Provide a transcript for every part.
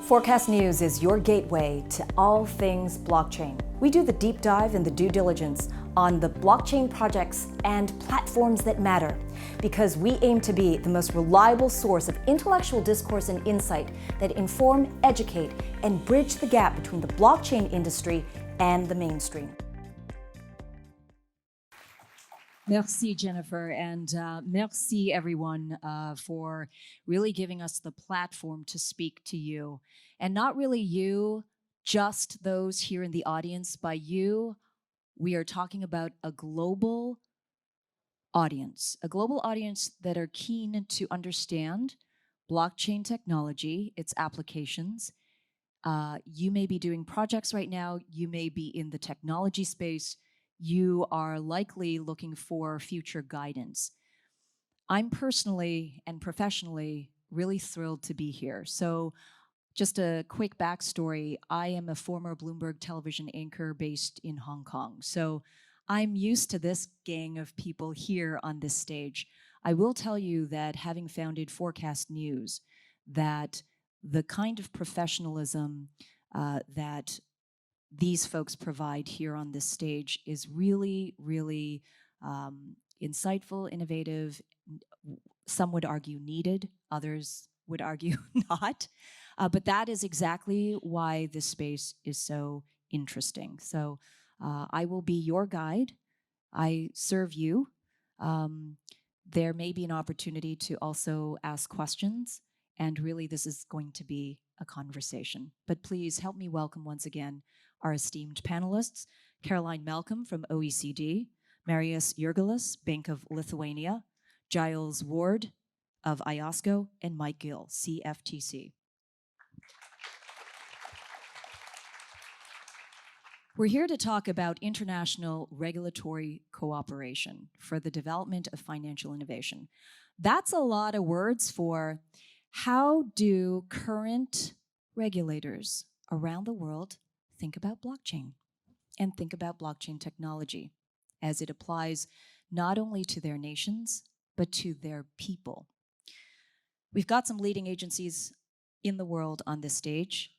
Forkast.News is your gateway to all things blockchain. We do the deep dive and the due diligence on the blockchain projects and platforms that matter, because we aim to be the most reliable source of intellectual discourse and insight that inform, educate, and bridge the gap between the blockchain industry and the mainstream. Merci, Jennifer, and merci, everyone, for really giving us the platform to speak to you. And not really you, just those here in the audience. By you, we are talking about a global audience that are keen to understand blockchain technology, its applications. You may be doing projects right now, you may be in the technology space, you are likely looking for future guidance. I'm personally and professionally really thrilled to be here. So just a quick backstory, I am a former Bloomberg television anchor based in Hong Kong. So I'm used to this gang of people here on this stage. I will tell you that having founded Forkast.News, that the kind of professionalism that these folks provide here on this stage is really, really insightful, innovative. Some would argue needed, others would argue not. But that is exactly why this space is so interesting. So I will be your guide. I serve you. There may be an opportunity to also ask questions. And really, this is going to be a conversation. But please help me welcome once again our esteemed panelists, Caroline Malcolm from OECD, Marius Jurgilas, Bank of Lithuania, Giles Ward of IOSCO, and Mike Gill, CFTC. We're here to talk about international regulatory cooperation for the development of financial innovation. That's a lot of words for how do current regulators around the world think about blockchain and think about blockchain technology as it applies not only to their nations, but to their people. We've got some leading agencies in the world on this stage,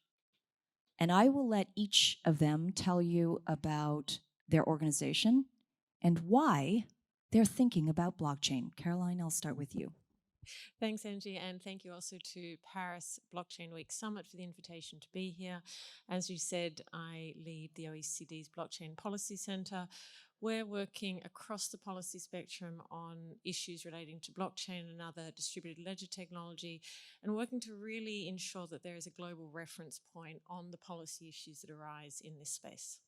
and I will let each of them tell you about their organization and why they're thinking about blockchain. Caroline, I'll start with you. Thanks, Angie, and thank you also to Paris Blockchain Week Summit for the invitation to be here. As you said, I lead the OECD's Blockchain Policy Centre. We're working across the policy spectrum on issues relating to blockchain and other distributed ledger technology, and working to really ensure that there is a global reference point on the policy issues that arise in this space.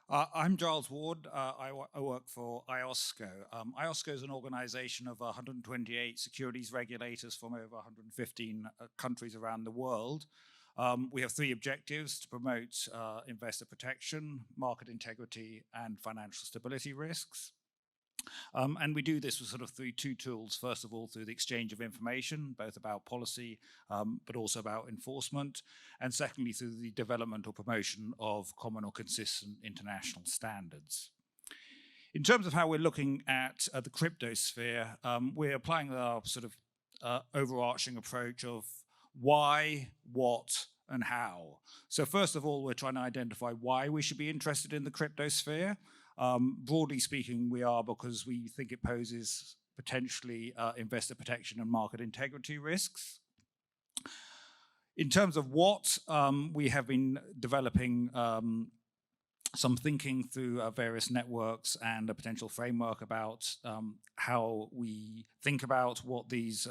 I'm Giles Ward. I work for IOSCO. IOSCO is an organization of 128 securities regulators from over 115 countries around the world. We have three objectives: to promote investor protection, market integrity, and financial stability risks. And we do this with through two tools. First of all, through the exchange of information, both about policy, but also about enforcement. And secondly, through the development or promotion of common or consistent international standards. In terms of how we're looking at the crypto sphere, we're applying our overarching approach of why, what, and how. So first of all, we're trying to identify why we should be interested in the crypto sphere. Broadly speaking, we are because we think it poses potentially investor protection and market integrity risks. In terms of what, we have been developing some thinking through various networks and a potential framework about how we think about what these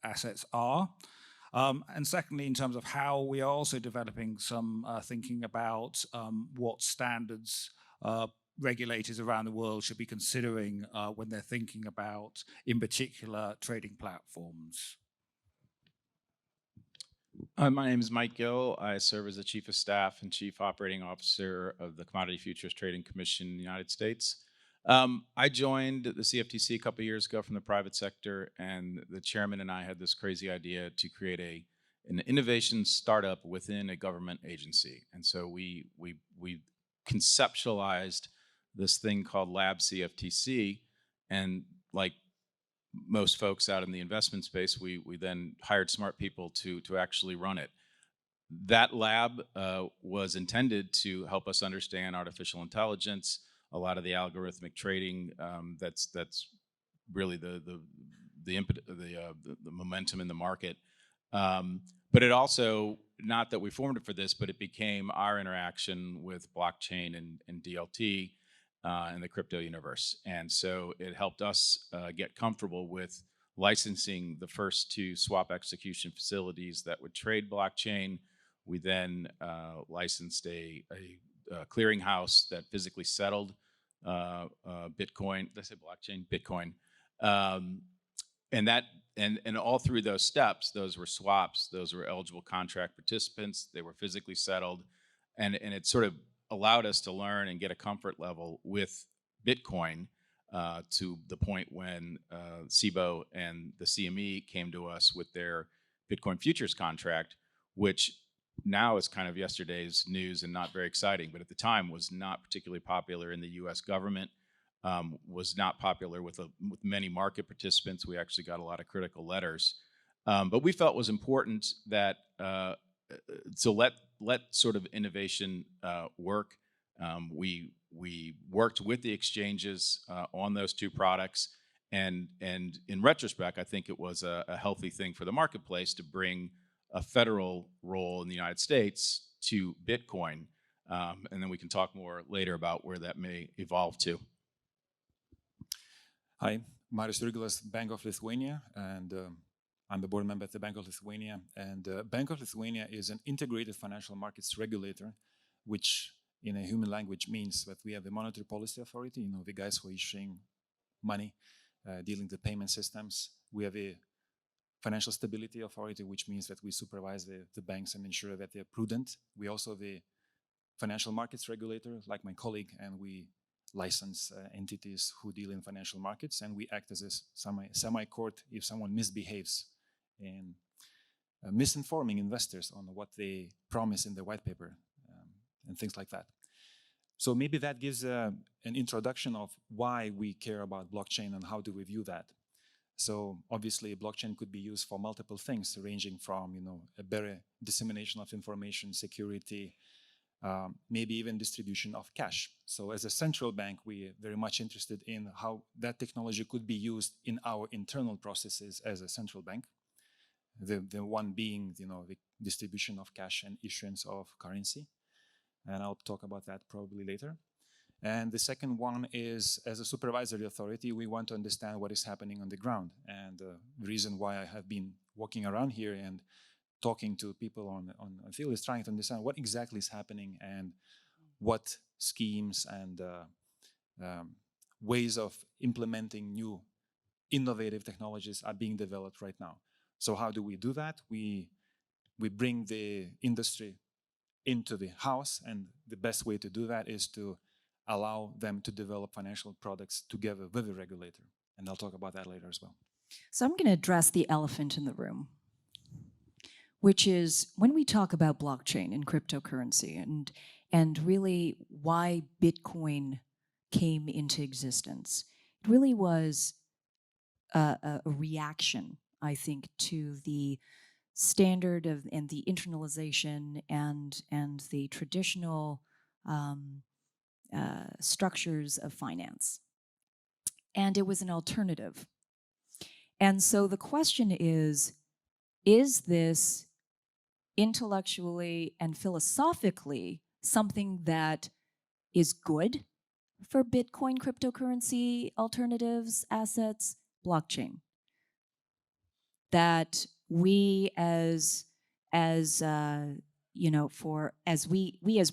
assets are. And secondly, in terms of how, we are also developing some thinking about what standards regulators around the world should be considering when they're thinking about, in particular, trading platforms. My name is Mike Gill. I serve as the Chief of Staff and Chief Operating Officer of the Commodity Futures Trading Commission in the United States. I joined the CFTC a couple of years ago from the private sector, and the chairman and I had this crazy idea to create an innovation startup within a government agency. And so we conceptualized this thing called Lab CFTC, and like most folks out in the investment space, we then hired smart people to actually run it. That lab was intended to help us understand artificial intelligence, a lot of the algorithmic trading that's really the momentum in the market. But it also, not that we formed it for this, but it became our interaction with blockchain and DLT in the crypto universe. And so it helped us get comfortable with licensing the first 2 swap execution facilities that would trade blockchain. We then licensed a clearinghouse that physically settled Bitcoin. Did I say blockchain? Bitcoin. And all through those steps, those were swaps, those were eligible contract participants, they were physically settled, and it sort of allowed us to learn and get a comfort level with Bitcoin to the point when SIBO and the CME came to us with their Bitcoin futures contract, which now is kind of yesterday's news and not very exciting, but at the time was not particularly popular in the US government. Was not popular with many market participants. We actually got a lot of critical letters. But we felt it was important that to let sort of innovation work. We worked with the exchanges on those 2 products. And in retrospect, I think it was a healthy thing for the marketplace to bring a federal role in the United States to Bitcoin. And then we can talk more later about where that may evolve to. Hi, Marius Jurgilas, Bank of Lithuania, and I'm the board member at the Bank of Lithuania. And Bank of Lithuania is an integrated financial markets regulator, which in a human language means that we have the monetary policy authority, the guys who are issuing money, dealing with payment systems. We have a financial stability authority, which means that we supervise the banks and ensure that they're prudent. We also have the financial markets regulator, like my colleague, and we license entities who deal in financial markets, and we act as a semi-court if someone misbehaves in misinforming investors on what they promise in the white paper and things like that. So maybe that gives an introduction of why we care about blockchain and how do we view that. So obviously blockchain could be used for multiple things, ranging from a better dissemination of information, security, maybe even distribution of cash. So as a central bank, we're very much interested in how that technology could be used in our internal processes as a central bank. The one being, the distribution of cash and issuance of currency. And I'll talk about that probably later. And the second one is, as a supervisory authority, we want to understand what is happening on the ground. And the reason why I have been walking around here and talking to people on the field is trying to understand what exactly is happening and what schemes and ways of implementing new innovative technologies are being developed right now. So how do we do that? We bring the industry into the house, and the best way to do that is to allow them to develop financial products together with the regulator. And I'll talk about that later as well. So I'm going to address the elephant in the room, which is when we talk about blockchain and cryptocurrency and really why Bitcoin came into existence. It really was a reaction, I think, to the standard and the internalization and the traditional structures of finance. And it was an alternative. And so the question is this intellectually and philosophically something that is good for Bitcoin, cryptocurrency, alternatives, assets, blockchain? That we as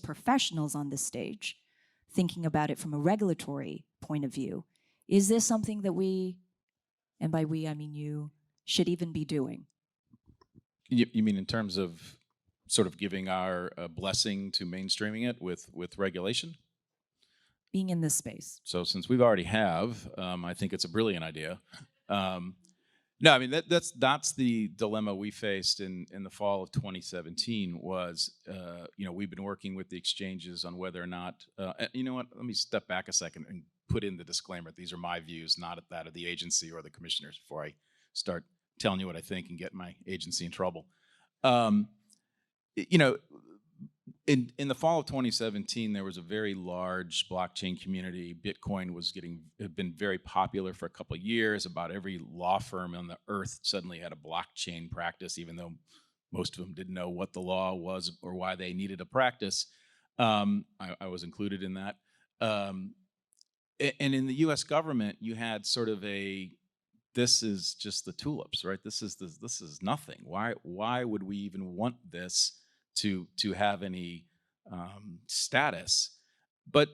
professionals on this stage, thinking about it from a regulatory point of view, is this something that we, and by we I mean you, should even be doing? You mean in terms of sort of giving our blessing to mainstreaming it with regulation? Being in this space. So since we've already have, I think it's a brilliant idea. No, I mean, that's the dilemma we faced in the fall of 2017 was, we've been working with the exchanges on whether or not, you know what, let me step back a second and put in the disclaimer. These are my views, not that of the agency or the commissioners, before I start telling you what I think and get my agency in trouble. you know, in the fall of 2017, there was a very large blockchain community. Bitcoin had been very popular for a couple of years. About every law firm on the earth suddenly had a blockchain practice, even though most of them didn't know what the law was or why they needed a practice. I was included in that. And in the U.S. government, you had sort of this is just the tulips, right? This is nothing. Why would we even want this to have any status? But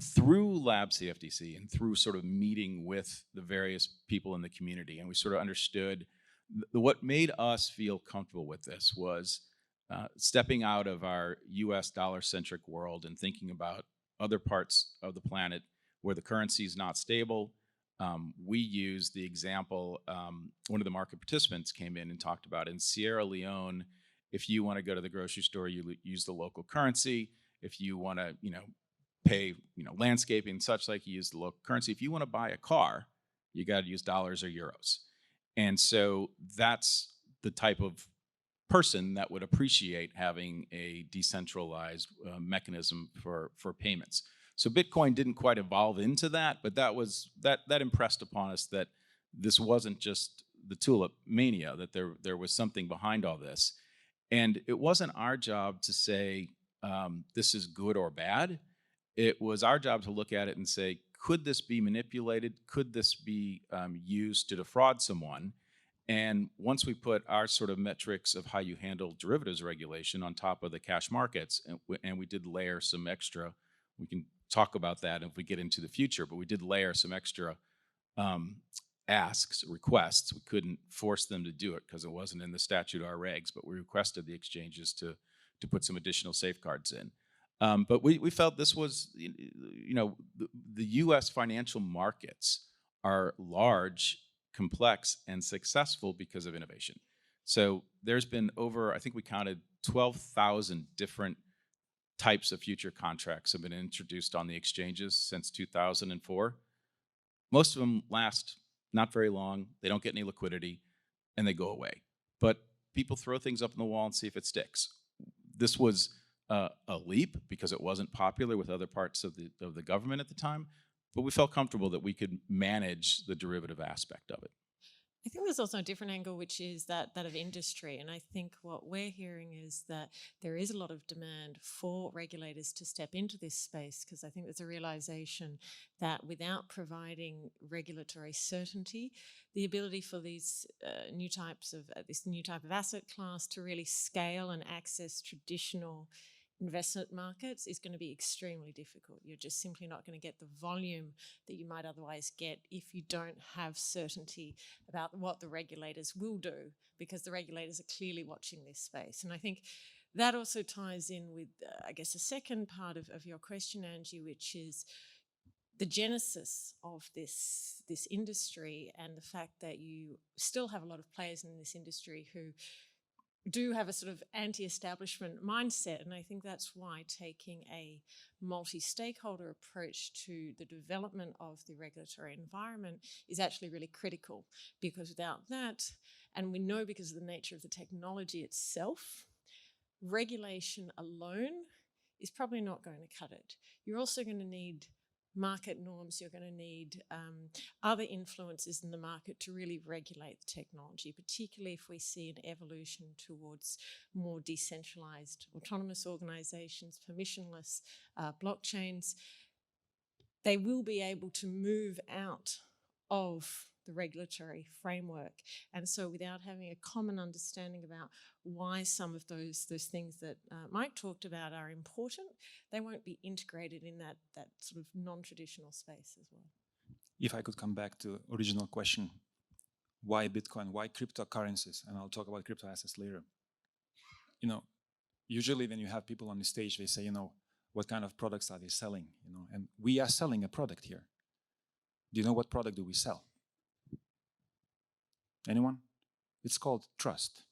through Lab CFTC and through sort of meeting with the various people in the community, and we sort of understood what made us feel comfortable with this was stepping out of our US dollar-centric world and thinking about other parts of the planet where the currency is not stable. We use the example, one of the market participants came in and talked about in Sierra Leone, if you want to go to the grocery store, you use the local currency. If you want to, pay, landscaping and such, like, you use the local currency. If you want to buy a car, you got to use dollars or euros. And so that's the type of person that would appreciate having a decentralized mechanism for payments. So Bitcoin didn't quite evolve into that, but that impressed upon us that this wasn't just the tulip mania, that there was something behind all this. And it wasn't our job to say this is good or bad. It was our job to look at it and say, could this be manipulated? Could this be used to defraud someone? And once we put our sort of metrics of how you handle derivatives regulation on top of the cash markets, and we did layer some extra, we can talk about that if we get into the future, but we did layer some extra requests. We couldn't force them to do it because it wasn't in the statute or our regs, but we requested the exchanges to put some additional safeguards in. But we felt this was, the US financial markets are large, complex, and successful because of innovation. So there's been over, I think we counted 12,000 different types of future contracts have been introduced on the exchanges since 2004. Most of them last not very long, they don't get any liquidity, and they go away. But people throw things up on the wall and see if it sticks. This was a leap because it wasn't popular with other parts of the government at the time, but we felt comfortable that we could manage the derivative aspect of it. I think there's also a different angle, which is that of industry. And I think what we're hearing is that there is a lot of demand for regulators to step into this space, because I think there's a realization that without providing regulatory certainty, the ability for these new types of this new type of asset class to really scale and access traditional investment markets is going to be extremely difficult. You're just simply not going to get the volume that you might otherwise get if you don't have certainty about what the regulators will do, because the regulators are clearly watching this space. And I think that also ties in with, I guess, the second part of your question, Angie, which is the genesis of this industry and the fact that you still have a lot of players in this industry who do have a sort of anti-establishment mindset. And I think that's why taking a multi-stakeholder approach to the development of the regulatory environment is actually really critical, because without that, and we know because of the nature of the technology itself, regulation alone is probably not going to cut it. You're also going to need market norms, you're going to need other influences in the market to really regulate the technology, particularly if we see an evolution towards more decentralized autonomous organizations, permissionless blockchains. They will be able to move out of the regulatory framework. And so without having a common understanding about why some of those things that Mike talked about are important, they won't be integrated in that sort of non-traditional space as well. If I could come back to original question, why Bitcoin, why cryptocurrencies? And I'll talk about crypto assets later. Usually when you have people on the stage, they say, what kind of products are they selling? And we are selling a product here. Do you know what product do we sell? Anyone? It's called trust.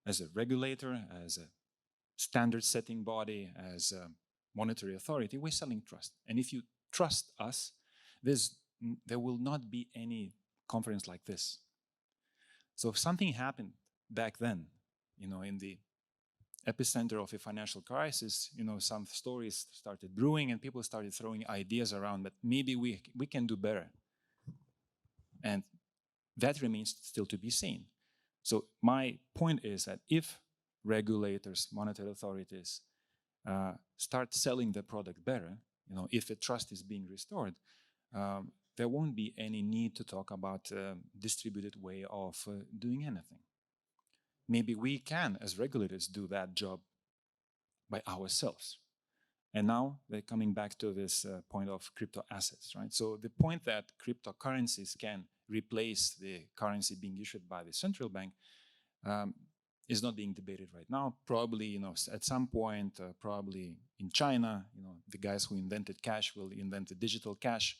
As a regulator, as a standard setting body, as a monetary authority, we're selling trust. And if you trust us, there will not be any conference like this. So if something happened back then, in the epicenter of a financial crisis, some stories started brewing and people started throwing ideas around, but maybe we can do better. And that remains still to be seen. So my point is that if regulators, monetary authorities start selling the product better, if the trust is being restored, there won't be any need to talk about a distributed way of doing anything. Maybe we can, as regulators, do that job by ourselves. And now they're coming back to this point of crypto assets, right? So the point that cryptocurrencies can replace the currency being issued by the central bank is not being debated right now. Probably, at some point, probably in China, the guys who invented cash will invent a digital cash.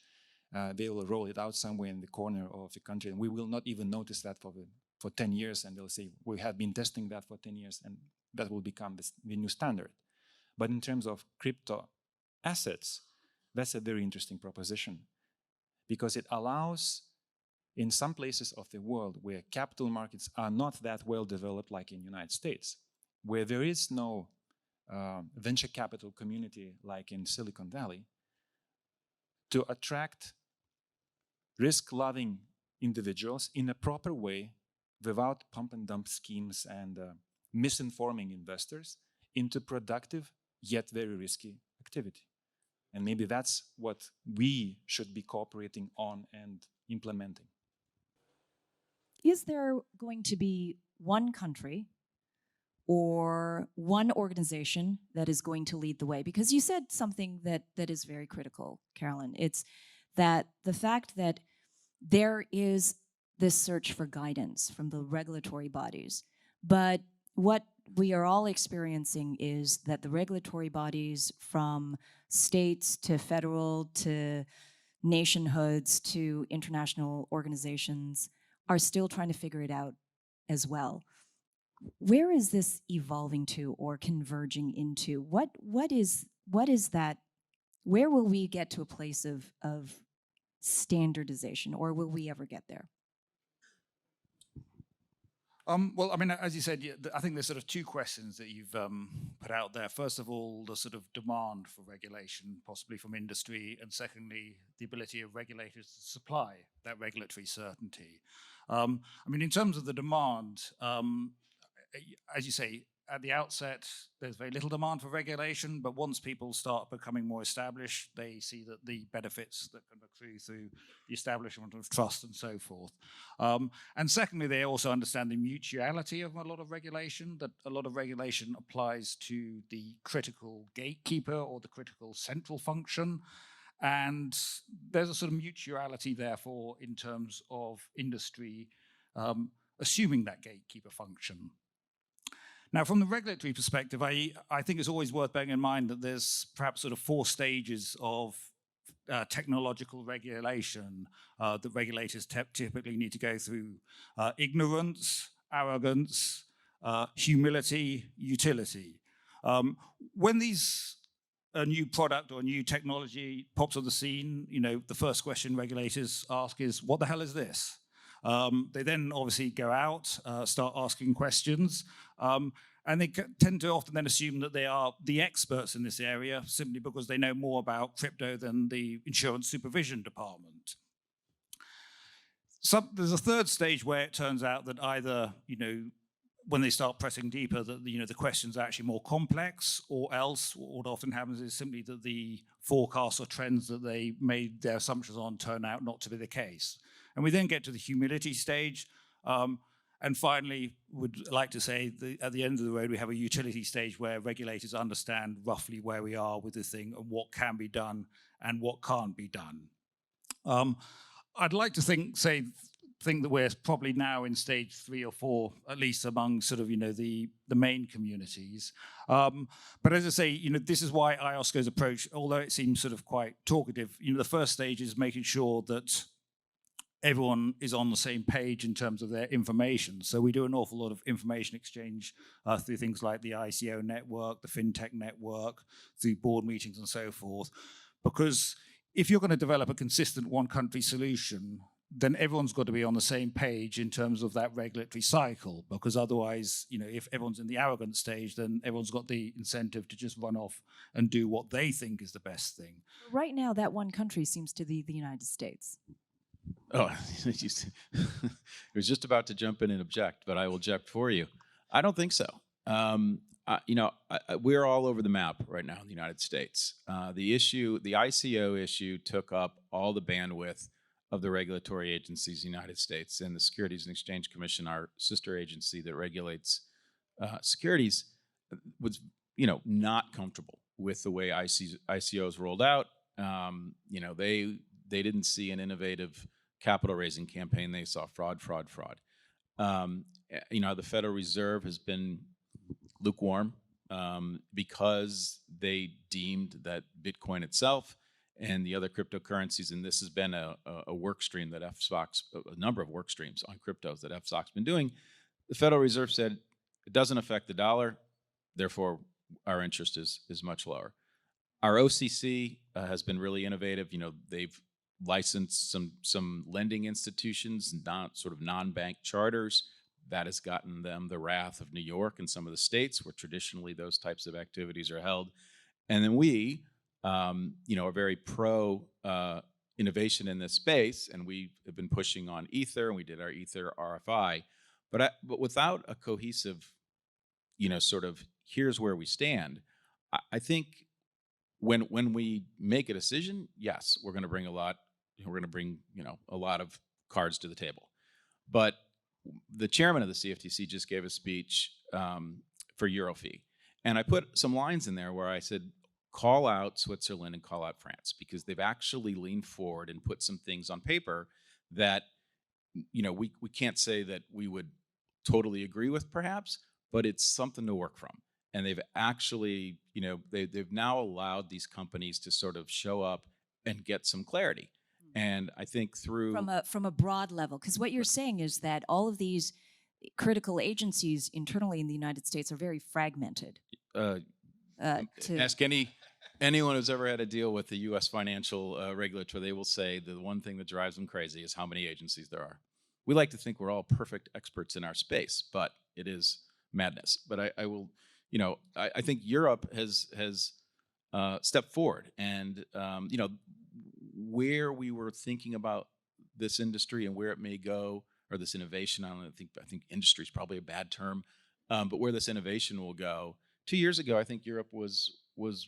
They will roll it out somewhere in the corner of the country, and we will not even notice that for 10 years, and they'll say, we have been testing that for 10 years, and that will become the new standard. But in terms of crypto assets, that's a very interesting proposition, because it allows, in some places of the world where capital markets are not that well developed, like in the United States, where there is no venture capital community like in Silicon Valley, to attract risk-loving individuals in a proper way without pump and dump schemes and misinforming investors into productive yet very risky activity. And maybe that's what we should be cooperating on and implementing. Is there going to be one country or one organization that is going to lead the way? Because you said something that is very critical, Carolyn. It's that the fact that there is this search for guidance from the regulatory bodies, but what we are all experiencing is that the regulatory bodies, from states to federal to nationhoods to international organizations, are still trying to figure it out as well. Where is this evolving to or converging into? What is that? Where will we get to a place of standardization, or will we ever get there? Well, I mean, as you said, I think there's sort of two questions that you've put out there. First of all, the sort of demand for regulation, possibly from industry, and secondly, the ability of regulators to supply that regulatory certainty. I mean, in terms of the demand, as you say, at the outset, there's very little demand for regulation, but once people start becoming more established, they see that the benefits that can accrue through the establishment of trust and so forth. And secondly, they also understand the mutuality of a lot of regulation, that a lot of regulation applies to the critical gatekeeper or the critical central function. And there's a sort of mutuality, therefore, in terms of industry assuming that gatekeeper function. Now, from the regulatory perspective, I think it's always worth bearing in mind that there's perhaps sort of 4 stages of technological regulation that regulators typically need to go through: ignorance, arrogance, humility, utility. When a new product or a new technology pops on the scene, the first question regulators ask is, what the hell is this? They then obviously go out, start asking questions, and they tend to often then assume that they are the experts in this area simply because they know more about crypto than the insurance supervision department. So there's a third stage where it turns out that either, when they start pressing deeper, that the questions are actually more complex, or else what often happens is simply that the forecasts or trends that they made their assumptions on turn out not to be the case. And we then get to the humility stage. And finally, would like to say that at the end of the road, we have a utility stage where regulators understand roughly where we are with this thing and what can be done and what can't be done. I'd like to think that we're probably now in stage 3 or 4, at least among sort of, the main communities. But as I say, this is why IOSCO's approach, although it seems sort of quite talkative, the first stage is making sure that everyone is on the same page in terms of their information. So we do an awful lot of information exchange through things like the ICO network, the FinTech network, through board meetings and so forth. Because if you're going to develop a consistent one-country solution, then everyone's got to be on the same page in terms of that regulatory cycle, because otherwise, if everyone's in the arrogant stage, then everyone's got the incentive to just run off and do what they think is the best thing. Right now, that one country seems to be the United States. Oh, I was just about to jump in and object, but I will object for you. I don't think so. We're all over the map right now in the United States. The ICO issue took up all the bandwidth of the regulatory agencies in the United States, and the Securities and Exchange Commission, our sister agency that regulates securities, was not comfortable with the way ICOs rolled out. They didn't see an innovative capital raising campaign. They saw fraud. The Federal Reserve has been lukewarm because they deemed that Bitcoin itself and the other cryptocurrencies, and this has been a work stream that FSOC's, a number of work streams on cryptos that FSOC's been doing. The Federal Reserve said it doesn't affect the dollar, therefore our interest is much lower. Our OCC has been really innovative. They've licensed some lending institutions, sort of non-bank charters. That has gotten them the wrath of New York and some of the states where traditionally those types of activities are held. And then we, are very pro innovation in this space, and we have been pushing on Ether, and we did our Ether RFI. But without a cohesive, sort of here's where we stand, I think when we make a decision, yes, we're going to bring a lot. We're going to bring a lot of cards to the table. But the chairman of the CFTC just gave a speech for Eurofee, and I put some lines in there where I said, call out Switzerland and call out France, because they've actually leaned forward and put some things on paper that we can't say that we would totally agree with, perhaps, but it's something to work from. And they've actually, they've now allowed these companies to sort of show up and get some clarity. And I think through from a broad level, because what you're saying is that all of these critical agencies internally in the United States are very fragmented. Ask anyone who's ever had to deal with the U.S. financial regulator, they will say the one thing that drives them crazy is how many agencies there are. We like to think we're all perfect experts in our space, but it is madness. But I will, I think Europe has stepped forward, and where we were thinking about this industry and where it may go, or this innovation, I think industry is probably a bad term, but where this innovation will go. 2 years ago, I think Europe was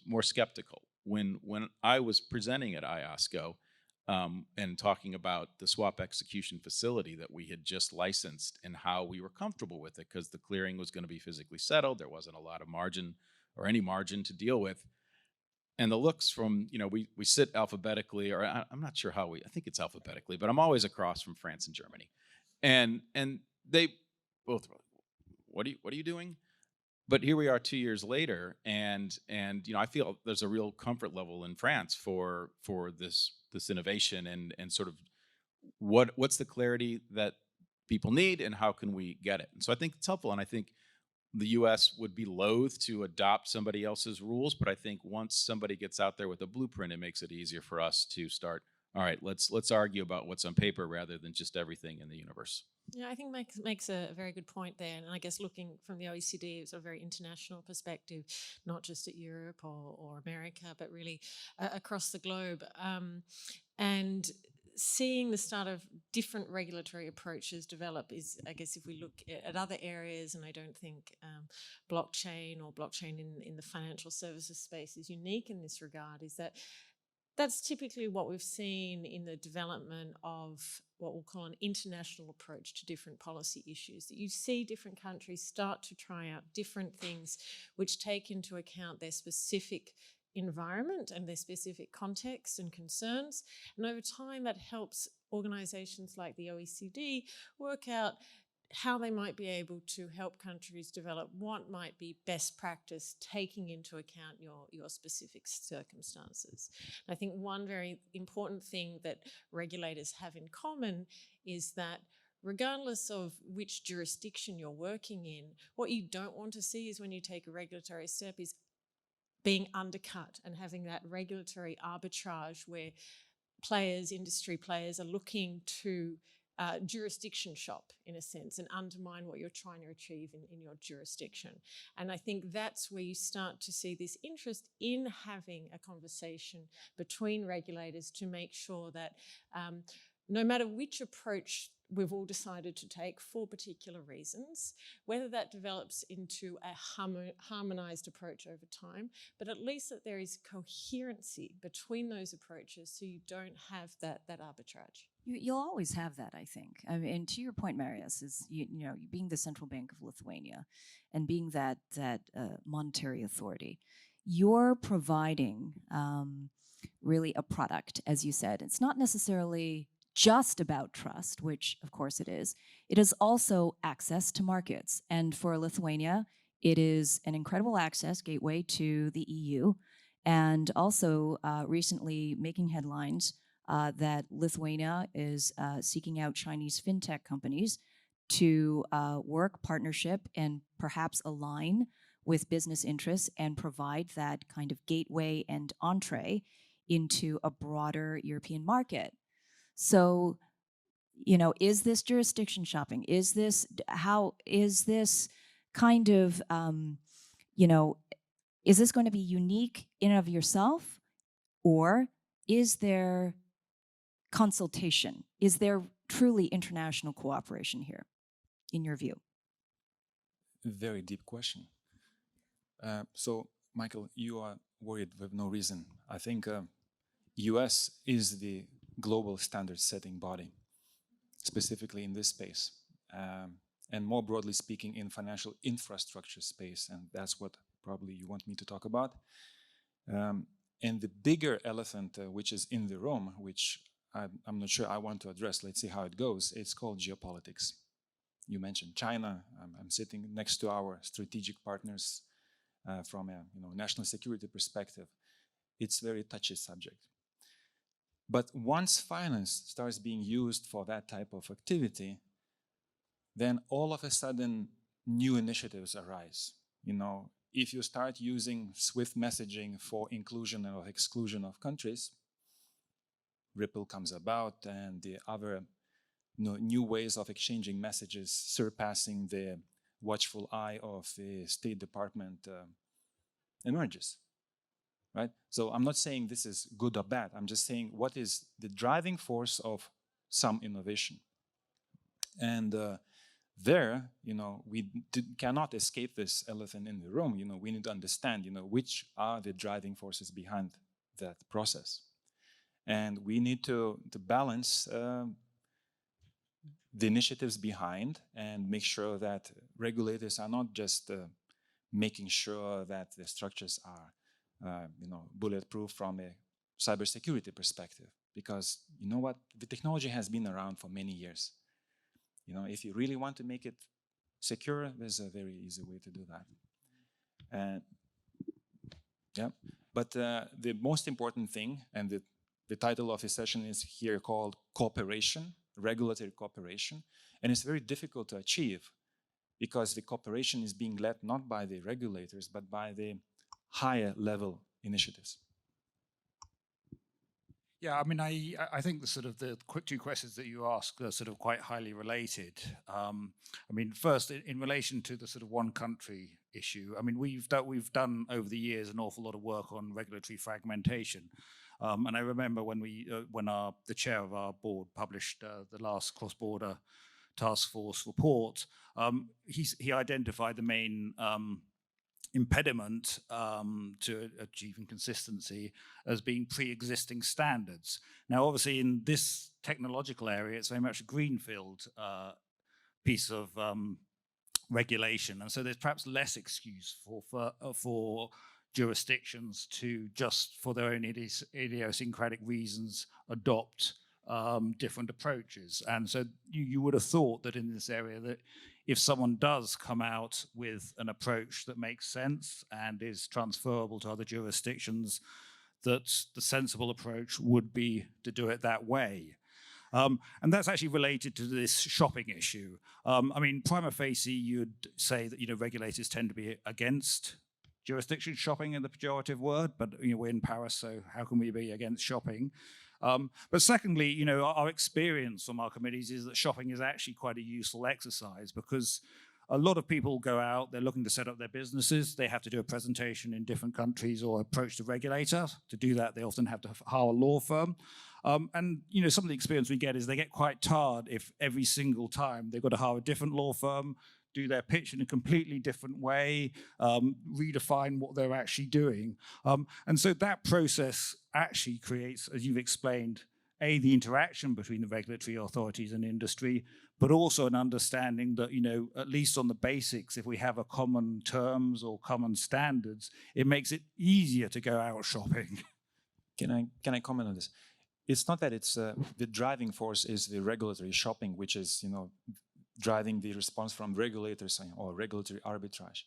more skeptical. When I was presenting at IOSCO and talking about the swap execution facility that we had just licensed and how we were comfortable with it because the clearing was going to be physically settled, there wasn't a lot of margin or any margin to deal with. And the looks from, we sit alphabetically, or I'm not sure how I think it's alphabetically, but I'm always across from France and Germany. And they both, what are you doing? But here we are 2 years later, and I feel there's a real comfort level in France for this innovation and sort of what's the clarity that people need and how can we get it. And so I think it's helpful, and I think the U.S. would be loath to adopt somebody else's rules, but I think once somebody gets out there with a blueprint, it makes it easier for us to start. All right, let's argue about what's on paper rather than just everything in the universe. Yeah, I think makes a very good point there. And I guess looking from the OECD, it's a very international perspective, not just at Europe or America, but really across the globe. And seeing the start of different regulatory approaches develop is, I guess, if we look at other areas, and I don't think blockchain in the financial services space is unique in this regard, is that that's typically what we've seen in the development of what we'll call an international approach to different policy issues. That you see different countries start to try out different things which take into account their specific environment and their specific context and concerns. And over time, that helps organizations like the OECD work out how they might be able to help countries develop what might be best practice, taking into account your specific circumstances. And I think one very important thing that regulators have in common is that regardless of which jurisdiction you're working in, what you don't want to see is when you take a regulatory step is being undercut and having that regulatory arbitrage where players, industry players, are looking to jurisdiction shop, in a sense, and undermine what you're trying to achieve in your jurisdiction. And I think that's where you start to see this interest in having a conversation between regulators to make sure that no matter which approach we've all decided to take for particular reasons, whether that develops into a harmonised approach over time, but at least that there is coherency between those approaches so you don't have that arbitrage. You'll always have that, I think. I mean, and to your point, Marius, is you know, being the central bank of Lithuania and being that monetary authority, you're providing really a product, as you said. It's not necessarily just about trust, which of course it is. It is also access to markets. And for Lithuania, it is an incredible access gateway to the EU, and also recently making headlines that Lithuania is seeking out Chinese fintech companies to work, partnership, and perhaps align with business interests and provide that kind of gateway and entree into a broader European market. So, you know, is this jurisdiction shopping? Is this kind of, you know, is this going to be unique in and of yourself, or is there consultation? Is there truly international cooperation here, in your view? Very deep question. So, Michael, you are worried with no reason. I think US is the global standard-setting body, specifically in this space, and more broadly speaking in financial infrastructure space, and that's what probably you want me to talk about. And the bigger elephant which is in the room, which I'm not sure I want to address, let's see how it goes, it's called geopolitics. You mentioned China. I'm sitting next to our strategic partners from a national security perspective. It's a very touchy subject. But once finance starts being used for that type of activity, then all of a sudden new initiatives arise. You know, if you start using SWIFT messaging for inclusion or exclusion of countries, Ripple comes about, and the other new ways of exchanging messages surpassing the watchful eye of the State Department emerges. Right? So I'm not saying this is good or bad. I'm just saying what is the driving force of some innovation. And there, we cannot escape this elephant in the room. We need to understand, which are the driving forces behind that process. And we need to balance the initiatives behind and make sure that regulators are not just making sure that the structures are bulletproof from a cybersecurity perspective, because you know what, the technology has been around for many years. If you really want to make it secure, there's a very easy way to do that. But the most important thing, and the title of the session is here called cooperation, regulatory cooperation, and it's very difficult to achieve because the cooperation is being led not by the regulators but by the higher level initiatives. Yeah, I mean, I think the quick two questions that you asked are sort of quite highly related. I mean, first, in relation to the sort of one country issue, I mean, we've done over the years an awful lot of work on regulatory fragmentation. And I remember when the chair of our board published the last cross-border task force report, he identified the main impediment to achieving consistency as being pre-existing standards. Now, obviously, in this technological area, it's very much a greenfield piece of regulation, and so there's perhaps less excuse for jurisdictions to just for their own idiosyncratic reasons adopt different approaches. And so you would have thought that in this area that if someone does come out with an approach that makes sense and is transferable to other jurisdictions, that the sensible approach would be to do it that way. And that's actually related to this shopping issue. I mean, prima facie, you'd say that regulators tend to be against jurisdiction shopping in the pejorative word, but we're in Paris, so how can we be against shopping? But secondly, you know, our experience from our committees is that shopping is actually quite a useful exercise, because a lot of people go out, they're looking to set up their businesses, they have to do a presentation in different countries or approach the regulator. To do that, they often have to hire a law firm. And you know, some of the experience we get is they get quite tired if every single time they've got to hire a different law firm, do their pitch in a completely different way, redefine what they're actually doing. And so that process actually creates, as you've explained, the interaction between the regulatory authorities and industry, but also an understanding that, you know, at least on the basics, if we have a common terms or common standards, it makes it easier to go out shopping. Can I comment on this? It's not that it's the driving force is the regulatory shopping, which is, you know, driving the response from regulators or regulatory arbitrage.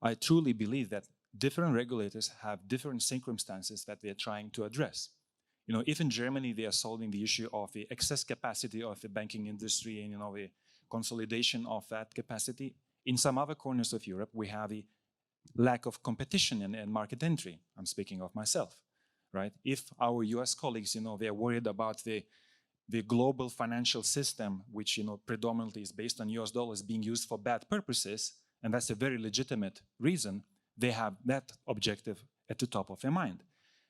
I truly believe that different regulators have different circumstances that they're trying to address. You know, if in Germany they are solving the issue of the excess capacity of the banking industry and, you know, the consolidation of that capacity, in some other corners of Europe, we have the lack of competition and market entry. I'm speaking of myself, right? If our US colleagues, you know, they're worried about the global financial system, which, you know, predominantly is based on US dollars being used for bad purposes, and that's a very legitimate reason, they have that objective at the top of their mind.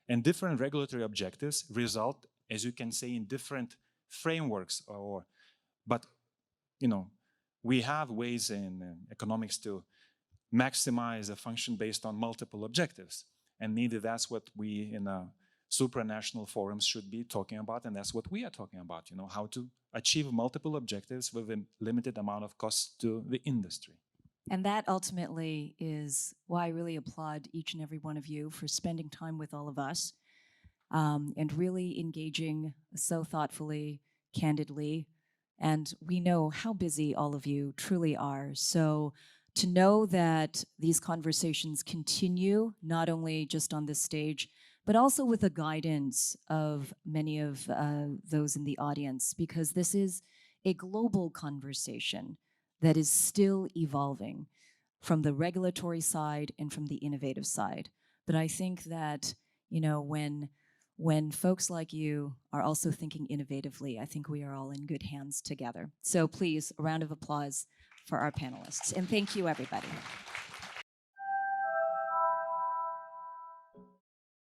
And different regulatory objectives result, as you can say, in different frameworks, but, you know, we have ways in economics to maximize a function based on multiple objectives. And maybe that's what we in supranational forums should be talking about, and that's what we are talking about, you know, how to achieve multiple objectives with a limited amount of cost to the industry. And that ultimately is why I really applaud each and every one of you for spending time with all of us and really engaging so thoughtfully, candidly. And we know how busy all of you truly are. So to know that these conversations continue, not only just on this stage, but also with the guidance of many of those in the audience, because this is a global conversation that is still evolving from the regulatory side and from the innovative side. But I think that, you know, when folks like you are also thinking innovatively, I think we are all in good hands together. So please, a round of applause for our panelists. And thank you, everybody.